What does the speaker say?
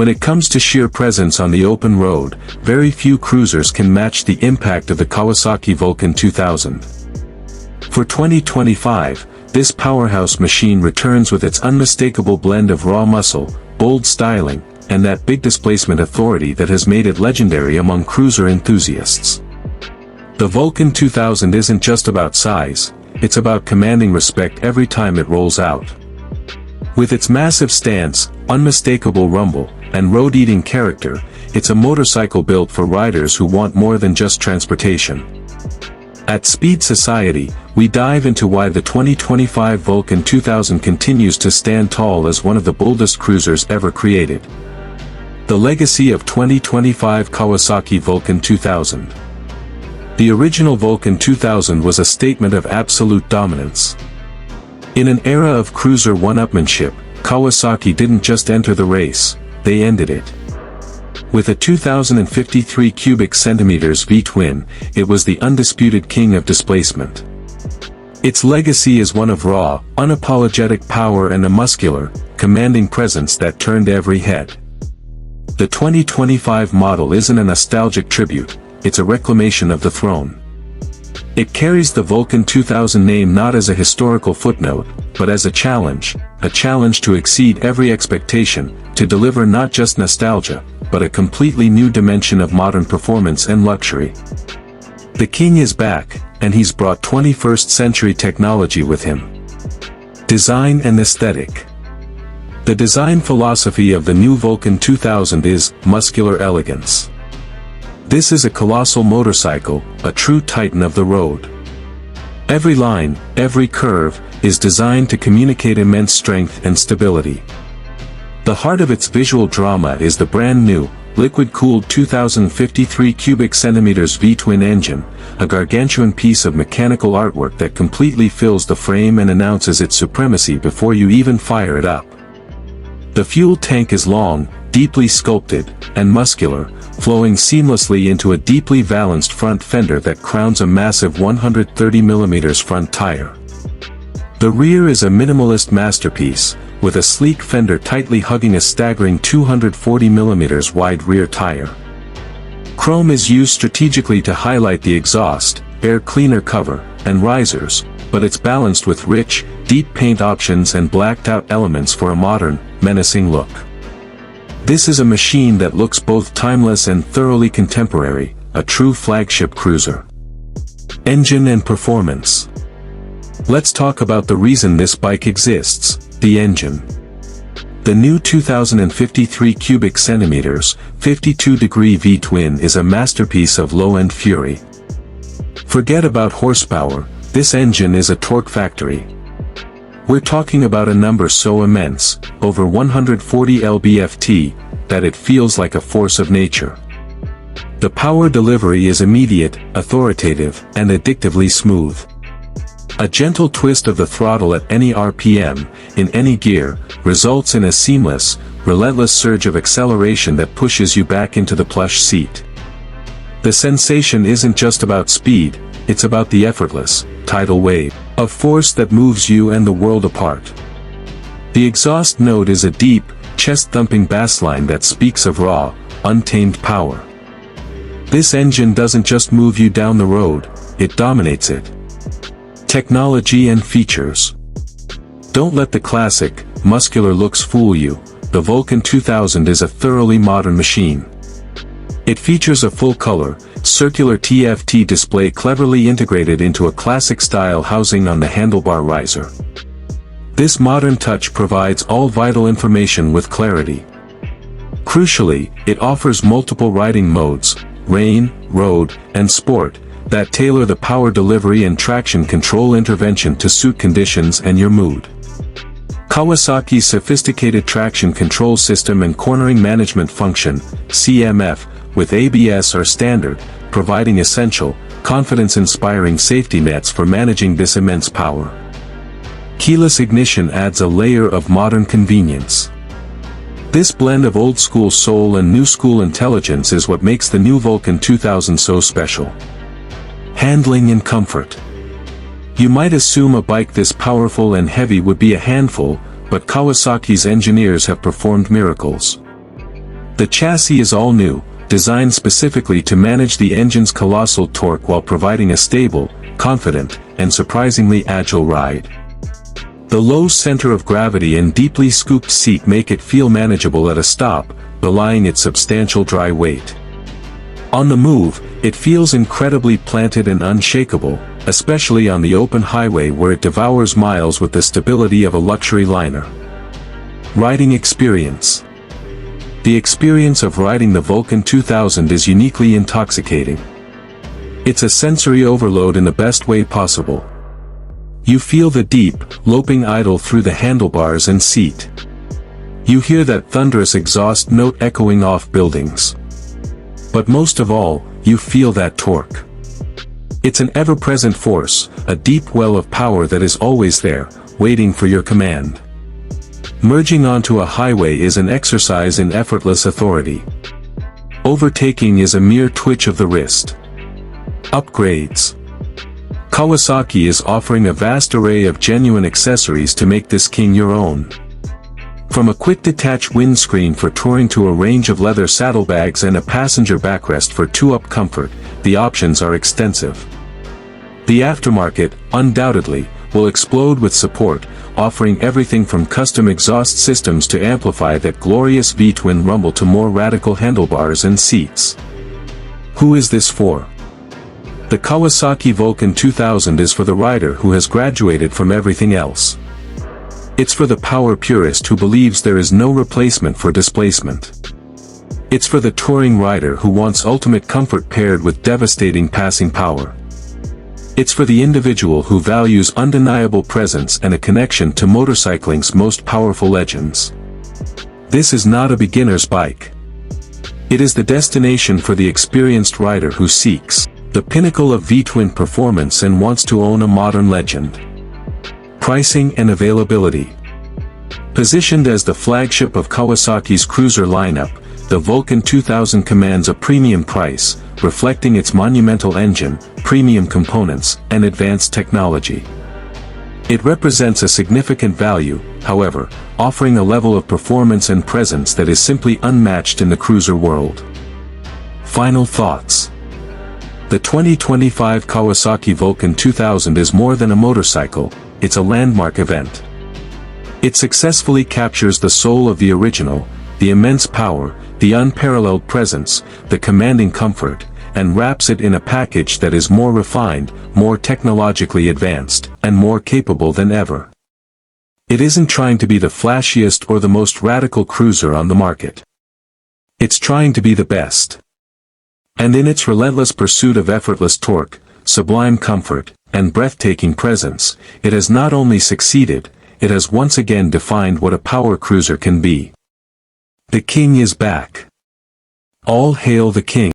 When it comes to sheer presence on the open road, very few cruisers can match the impact of the Kawasaki Vulcan 2000. For 2025, this powerhouse machine returns with its unmistakable blend of raw muscle, bold styling, and that big displacement authority that has made it legendary among cruiser enthusiasts. The Vulcan 2000 isn't just about size, it's about commanding respect every time it rolls out. With its massive stance, unmistakable rumble, and road-eating character, it's a motorcycle built for riders who want more than just transportation. At Speed Society, we dive into why the 2025 Vulcan 2000 continues to stand tall as one of the boldest cruisers ever created. The legacy of 2025 Kawasaki Vulcan 2000. The original Vulcan 2000 was a statement of absolute dominance. In an era of cruiser one-upmanship, Kawasaki didn't just enter the race, they ended it. With a 2,053 cubic centimeters V-twin, it was the undisputed king of displacement. Its legacy is one of raw, unapologetic power and a muscular, commanding presence that turned every head. The 2025 model isn't a nostalgic tribute, it's a reclamation of the throne. It carries the Vulcan 2000 name not as a historical footnote, but as a challenge to exceed every expectation, to deliver not just nostalgia, but a completely new dimension of modern performance and luxury. The king is back, and he's brought 21st century technology with him. Design and aesthetic. The design philosophy of the new Vulcan 2000 is muscular elegance. This is a colossal motorcycle, a true titan of the road. Every line, every curve, is designed to communicate immense strength and stability. The heart of its visual drama is the brand new, liquid-cooled 2,053 cubic centimeters V-twin engine, a gargantuan piece of mechanical artwork that completely fills the frame and announces its supremacy before you even fire it up. The fuel tank is long, deeply sculpted, and muscular, flowing seamlessly into a deeply balanced front fender that crowns a massive 130mm front tire. The rear is a minimalist masterpiece, with a sleek fender tightly hugging a staggering 240mm wide rear tire. Chrome is used strategically to highlight the exhaust, air cleaner cover, and risers, but it's balanced with rich, deep paint options and blacked-out elements for a modern, menacing look. This is a machine that looks both timeless and thoroughly contemporary, a true flagship cruiser. Engine and performance. Let's talk about the reason this bike exists, the engine. The new 2,053 cubic centimeters, 52-degree V-twin is a masterpiece of low-end fury. Forget about horsepower, this engine is a torque factory. We're talking about a number so immense, over 140 lb-ft, that it feels like a force of nature. The power delivery is immediate, authoritative, and addictively smooth. A gentle twist of the throttle at any RPM, in any gear, results in a seamless, relentless surge of acceleration that pushes you back into the plush seat. The sensation isn't just about speed, it's about the effortless, tidal wave of force that moves you and the world apart. The exhaust note is a deep, chest-thumping bassline that speaks of raw, untamed power. This engine doesn't just move you down the road, it dominates it. Technology and features. Don't let the classic, muscular looks fool you, the Vulcan 2000 is a thoroughly modern machine. It features a full-color, circular TFT display cleverly integrated into a classic-style housing on the handlebar riser. This modern touch provides all vital information with clarity. Crucially, it offers multiple riding modes, rain, road, and sport, that tailor the power delivery and traction control intervention to suit conditions and your mood. Kawasaki's sophisticated traction control system and cornering management function, CMF, with ABS are standard, providing essential, confidence-inspiring safety nets for managing this immense power. Keyless ignition adds a layer of modern convenience. This blend of old-school soul and new-school intelligence is what makes the new Vulcan 2000 so special. Handling and comfort. You might assume a bike this powerful and heavy would be a handful, but Kawasaki's engineers have performed miracles. The chassis is all new, designed specifically to manage the engine's colossal torque while providing a stable, confident, and surprisingly agile ride. The low center of gravity and deeply scooped seat make it feel manageable at a stop, belying its substantial dry weight. On the move, it feels incredibly planted and unshakable, especially on the open highway where it devours miles with the stability of a luxury liner. Riding experience. The experience of riding the Vulcan 2000 is uniquely intoxicating. It's a sensory overload in the best way possible. You feel the deep, loping idle through the handlebars and seat. You hear that thunderous exhaust note echoing off buildings. But most of all, you feel that torque. It's an ever-present force, a deep well of power that is always there, waiting for your command. Merging onto a highway is an exercise in effortless authority. Overtaking is a mere twitch of the wrist. Upgrades. Kawasaki is offering a vast array of genuine accessories to make this king your own. From a quick detach windscreen for touring to a range of leather saddlebags and a passenger backrest for two-up comfort, the options are extensive. The aftermarket, undoubtedly, will explode with support, offering everything from custom exhaust systems to amplify that glorious V-twin rumble to more radical handlebars and seats. Who is this for? The Kawasaki Vulcan 2000 is for the rider who has graduated from everything else. It's for the power purist who believes there is no replacement for displacement. It's for the touring rider who wants ultimate comfort paired with devastating passing power. It's for the individual who values undeniable presence and a connection to motorcycling's most powerful legends. This is not a beginner's bike. It is the destination for the experienced rider who seeks the pinnacle of V-twin performance and wants to own a modern legend. Pricing and availability. Positioned as the flagship of Kawasaki's cruiser lineup, the Vulcan 2000 commands a premium price, reflecting its monumental engine, premium components, and advanced technology. It represents a significant value, however, offering a level of performance and presence that is simply unmatched in the cruiser world. Final thoughts. The 2025 Kawasaki Vulcan 2000 is more than a motorcycle, it's a landmark event. It successfully captures the soul of the original, the immense power, the unparalleled presence, the commanding comfort, and wraps it in a package that is more refined, more technologically advanced, and more capable than ever. It isn't trying to be the flashiest or the most radical cruiser on the market. It's trying to be the best. And in its relentless pursuit of effortless torque, sublime comfort, and breathtaking presence, it has not only succeeded, it has once again defined what a power cruiser can be. The king is back. All hail the king.